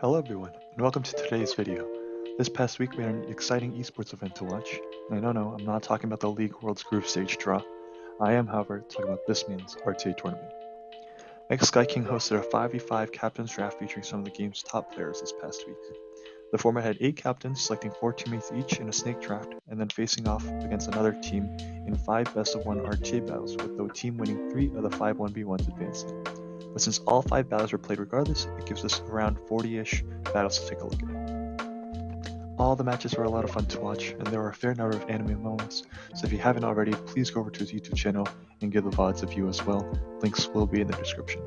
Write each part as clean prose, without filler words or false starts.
Hello everyone, and welcome to today's video. This past week we had an exciting esports event to watch. And no, I'm not talking about the League World's group stage draw. I am, however, talking about this man's RTA tournament. XSkyKing hosted a 5v5 captain's draft featuring some of the game's top players this past week. The format had 8 captains selecting 4 teammates each in a snake draft, and then facing off against another team in 5 best-of-1 RTA battles, with the team winning 3 of the 5 1v1s advancing. But since all 5 battles were played regardless, it gives us around 40-ish battles to take a look at. All the matches were a lot of fun to watch, and there were a fair number of anime moments, so if you haven't already, please go over to his YouTube channel and give the VODs a view as well. Links will be in the description.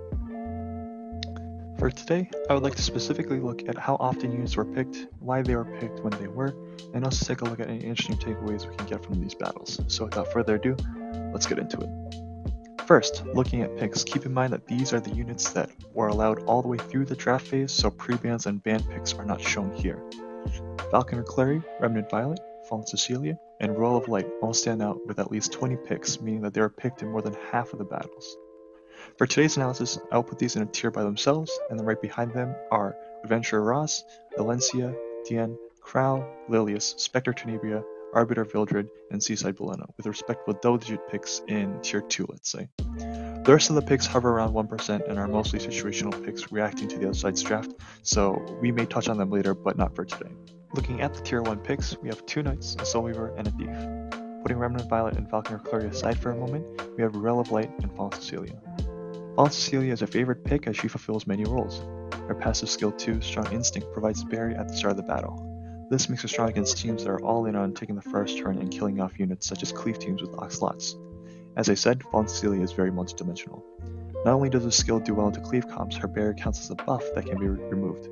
For today, I would like to specifically look at how often units were picked, why they were picked when they were, and also take a look at any interesting takeaways we can get from these battles. So without further ado, let's get into it. First, looking at picks, keep in mind that these are the units that were allowed all the way through the draft phase, so pre-bans and ban picks are not shown here. Falconer Clary, Remnant Violet, Fallen Cecilia, and Royal of Light all stand out with at least 20 picks, meaning that they were picked in more than half of the battles. For today's analysis, I'll put these in a tier by themselves, and then right behind them are Adventurer Ross, Valencia, Diane, Crow, Lilius, Spectre Tenebria, Arbiter Vildred, and Seaside Valena, with respectable double-digit picks in tier 2, let's say. The rest of the picks hover around 1% and are mostly situational picks reacting to the other side's draft, so we may touch on them later, but not for today. Looking at the tier 1 picks, we have 2 Knights, a Soul Weaver, and a Thief. Putting Remnant Violet and Falconer Clary aside for a moment, we have Rel of Light and Fallen Cecilia. Fallen Cecilia is a favorite pick as she fulfills many roles. Her passive skill 2, Strong Instinct, provides barrier at the start of the battle. This makes her strong against teams that are all in on taking the first turn and killing off units such as cleave teams with Oxlots. As I said, Fallen Cecilia is very multi-dimensional. Not only does this skill do well into cleave comps, her barrier counts as a buff that can be removed.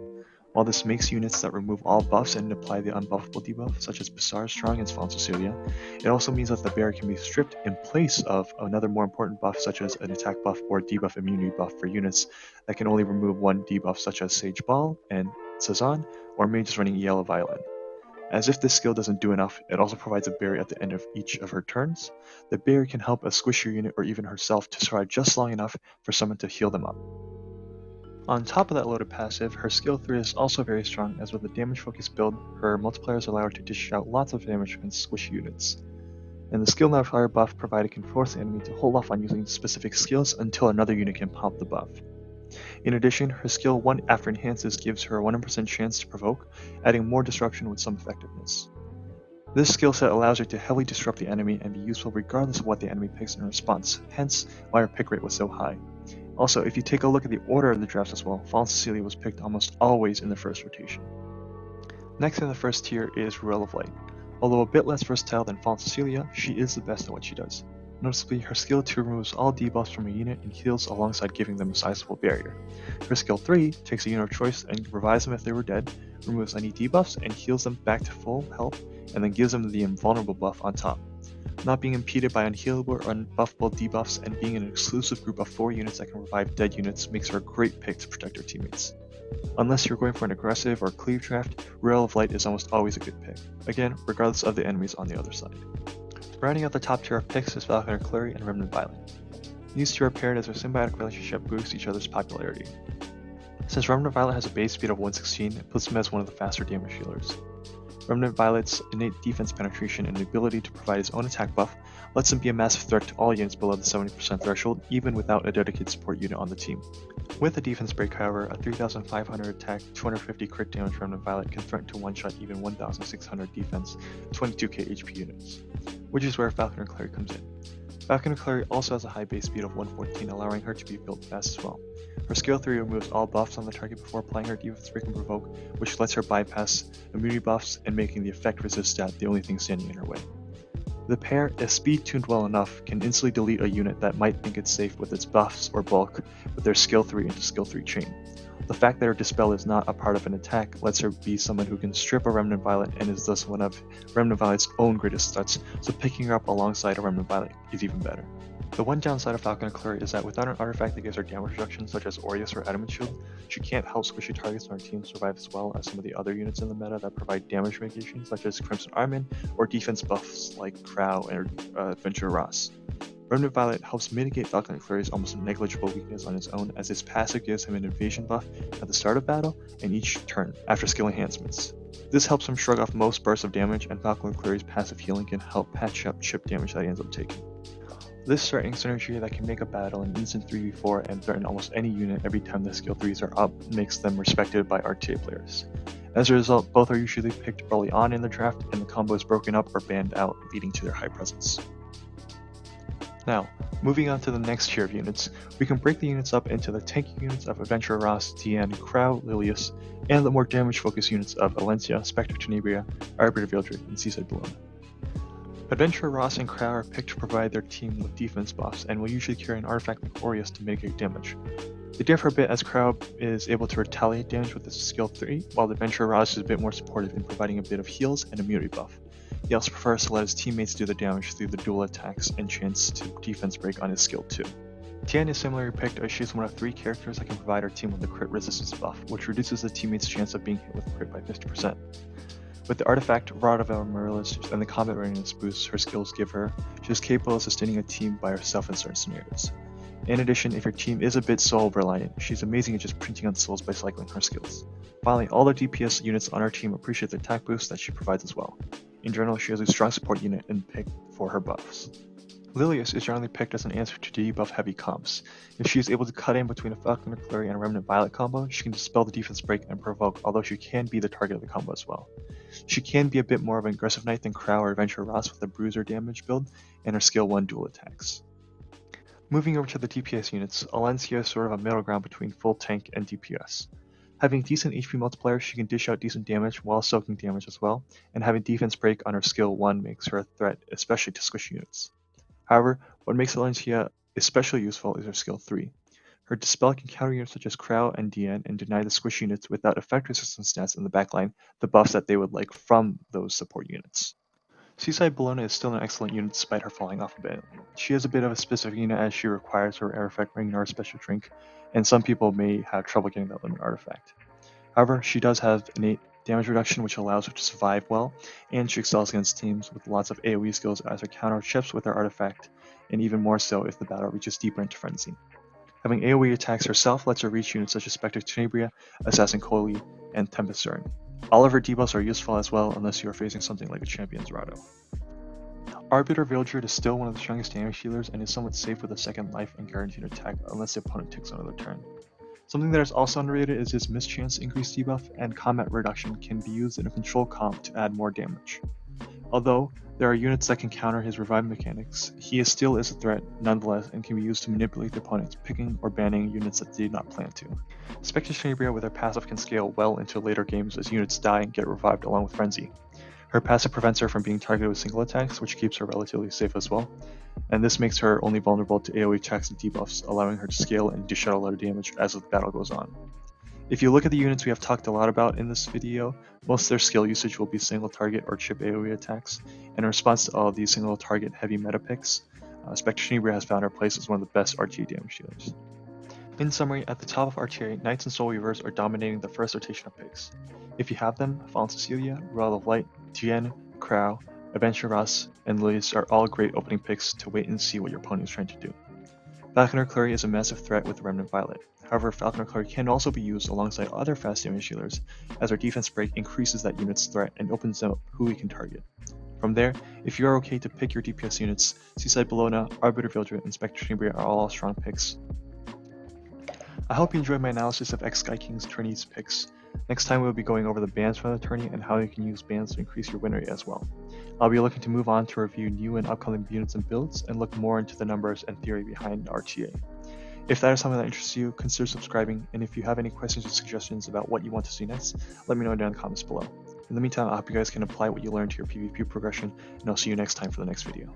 While this makes units that remove all buffs and apply the unbuffable debuff, such as Bassar strong against Fallen Cecilia, it also means that the barrier can be stripped in place of another more important buff such as an attack buff or debuff immunity buff for units that can only remove one debuff such as Sage Ball and Sazan, or mages running Yellow Violin. As if this skill doesn't do enough, it also provides a barrier at the end of each of her turns. The barrier can help a squishier unit or even herself to survive just long enough for someone to heal them up. On top of that loaded passive, her skill 3 is also very strong, as with a damage focused build, her multipliers allow her to dish out lots of damage against squishy units. And the skill modifier buff provided can force the enemy to hold off on using specific skills until another unit can pop the buff. In addition, her skill 1 after enhances gives her a 100% chance to provoke, adding more disruption with some effectiveness. This skill set allows her to heavily disrupt the enemy and be useful regardless of what the enemy picks in response, hence why her pick rate was so high. Also, if you take a look at the order of the drafts as well, Fallen Cecilia was picked almost always in the first rotation. Next in the first tier is Rel of Light. Although a bit less versatile than Fallen Cecilia, she is the best at what she does. Noticeably, her skill 2 removes all debuffs from a unit and heals alongside giving them a sizable barrier. Her skill 3 takes a unit of choice and revives them if they were dead, removes any debuffs and heals them back to full health, and then gives them the invulnerable buff on top. Not being impeded by unhealable or unbuffable debuffs and being an exclusive group of 4 units that can revive dead units makes her a great pick to protect her teammates. Unless you're going for an aggressive or cleave draft, Rel of Light is almost always a good pick, again, regardless of the enemies on the other side. Rounding out the top tier of picks is Falconer Clary and Remnant Violet. These two are paired as their symbiotic relationship boosts each other's popularity. Since Remnant Violet has a base speed of 116, it puts him as one of the faster damage healers. Remnant Violet's innate defense penetration and ability to provide his own attack buff lets him be a massive threat to all units below the 70% threshold, even without a dedicated support unit on the team. With a defense break, however, a 3,500 attack, 250 crit damage Remnant Violet can threaten to one-shot even 1,600 defense, 22k HP units, which is where Falconer Clary comes in. Falconer Clary also has a high base speed of 114, allowing her to be built fast as well. Her skill 3 removes all buffs on the target before applying her defense break and provoke, which lets her bypass immunity buffs and making the effect resist stat the only thing standing in her way. The pair, if speed tuned well enough, can instantly delete a unit that might think it's safe with its buffs or bulk with their skill 3 into skill 3 chain. The fact that her Dispel is not a part of an attack lets her be someone who can strip a Remnant Violet and is thus one of Remnant Violet's own greatest threats, so picking her up alongside a Remnant Violet is even better. The one downside of Falconer Clary is that without an artifact that gives her damage reduction such as Aureus or Adamant Shield, she can't help squishy targets on her team survive as well as some of the other units in the meta that provide damage mitigation such as Crimson Armin or defense buffs like Crow and Adventurer Ross. Remnant Violet helps mitigate Falconer Clary's almost negligible weakness on its own, as its passive gives him an invasion buff at the start of battle and each turn after skill enhancements. This helps him shrug off most bursts of damage, and Falconer Clary's passive healing can help patch up chip damage that he ends up taking. This threatening synergy that can make a battle an instant 3v4 and threaten almost any unit every time the skill 3s are up makes them respected by RTA players. As a result, both are usually picked early on in the draft, and the combo is broken up or banned out, leading to their high presence. Now, moving on to the next tier of units, we can break the units up into the tanky units of Adventurer Ross, Deanne, Crow, Lilius, and the more damage-focused units of Alencia, Spectre Tenebria, Arbiter Vildred, and Seaside Bologna. Adventurer Ross and Crow are picked to provide their team with defense buffs, and will usually carry an artifact like Aureus to mitigate damage. They differ a bit, as Crow is able to retaliate damage with his skill 3, while the Adventurer Ross is a bit more supportive in providing a bit of heals and immunity buff. He also prefers to let his teammates do the damage through the dual attacks and chance to defense break on his skill 2. Tian is similarly picked as she's one of 3 characters that can provide her team with the crit resistance buff, which reduces the teammate's chance of being hit with a crit by 50%. With the artifact Rod of Amaryllis and the combat readiness boost her skills give her, she is capable of sustaining a team by herself in certain scenarios. In addition, if your team is a bit soul reliant, she's amazing at just printing on souls by cycling her skills. Finally, all the DPS units on our team appreciate the attack boost that she provides as well. In general, she is a strong support unit and picked for her buffs. Lilius is generally picked as an answer to debuff heavy comps. If she is able to cut in between a Falconer Clary and a Remnant Violet combo, she can dispel the defense break and provoke, although she can be the target of the combo as well. She can be a bit more of an aggressive knight than Crow or Adventurer Ross with a bruiser damage build and her skill 1 dual attacks. Moving over to the DPS units, Alencia is sort of a middle ground between full tank and DPS. Having decent HP multiplier, she can dish out decent damage while soaking damage as well, and having defense break on her skill 1 makes her a threat, especially to squish units. However, what makes Alencia especially useful is her skill 3. Her Dispel can counter units such as Crow and Deanne and deny the squish units without effect resistance stats in the backline the buffs that they would like from those support units. Seaside Bologna is still an excellent unit despite her falling off a bit. She is a bit of a specific unit as she requires her artifact ring or special drink, and some people may have trouble getting that limit artifact. However, she does have innate damage reduction which allows her to survive well, and she excels against teams with lots of AoE skills as her counter chips with her artifact, and even more so if the battle reaches deeper into Frenzy. Having AoE attacks herself lets her reach units such as Spectre Tenebria, Assassin Coley, and Tempest Zern. All of her debuffs are useful as well unless you are facing something like a Champion's Rado. Arbiter Vildred is still one of the strongest damage dealers and is somewhat safe with a second life and guaranteed attack unless the opponent takes another turn. Something that is also underrated is his mischance increased debuff, and combat reduction can be used in a control comp to add more damage. Although there are units that can counter his revive mechanics, he still is a threat nonetheless and can be used to manipulate the opponents, picking or banning units that they did not plan to. Spectre Tenebria with her passive can scale well into later games as units die and get revived along with Frenzy. Her passive prevents her from being targeted with single attacks, which keeps her relatively safe as well, and this makes her only vulnerable to AoE attacks and debuffs, allowing her to scale and dish out a lot of damage as the battle goes on. If you look at the units we have talked a lot about in this video, most of their skill usage will be single target or chip AoE attacks, and in response to all of these single target heavy meta picks, Spectre Tenebria has found her place as one of the best RTA damage dealers. In summary, at the top of RTA, Knights and Soul Weavers are dominating the first rotation of picks. If you have them, Fallen Cecilia, Royal of Light, Tien, Crow, Adventure Ross, and Lilius are all great opening picks to wait and see what your opponent is trying to do. Falconer Clary is a massive threat with Remnant Violet. However, Falconer Clary can also be used alongside other fast damage dealers, as our defense break increases that unit's threat and opens up who we can target. From there, if you are okay to pick your DPS units, Seaside Bologna, Arbiter Vildred, and Spectre Tenebria are all strong picks. I hope you enjoyed my analysis of XSkyKing's tourneys picks. Next time we'll be going over the bans from the tourney and how you can use bans to increase your win rate as well. I'll be looking to move on to review new and upcoming units and builds and look more into the numbers and theory behind RTA. If that is something that interests you, consider subscribing, and if you have any questions or suggestions about what you want to see next, let me know down in the comments below. In the meantime, I hope you guys can apply what you learned to your PvP progression, and I'll see you next time for the next video.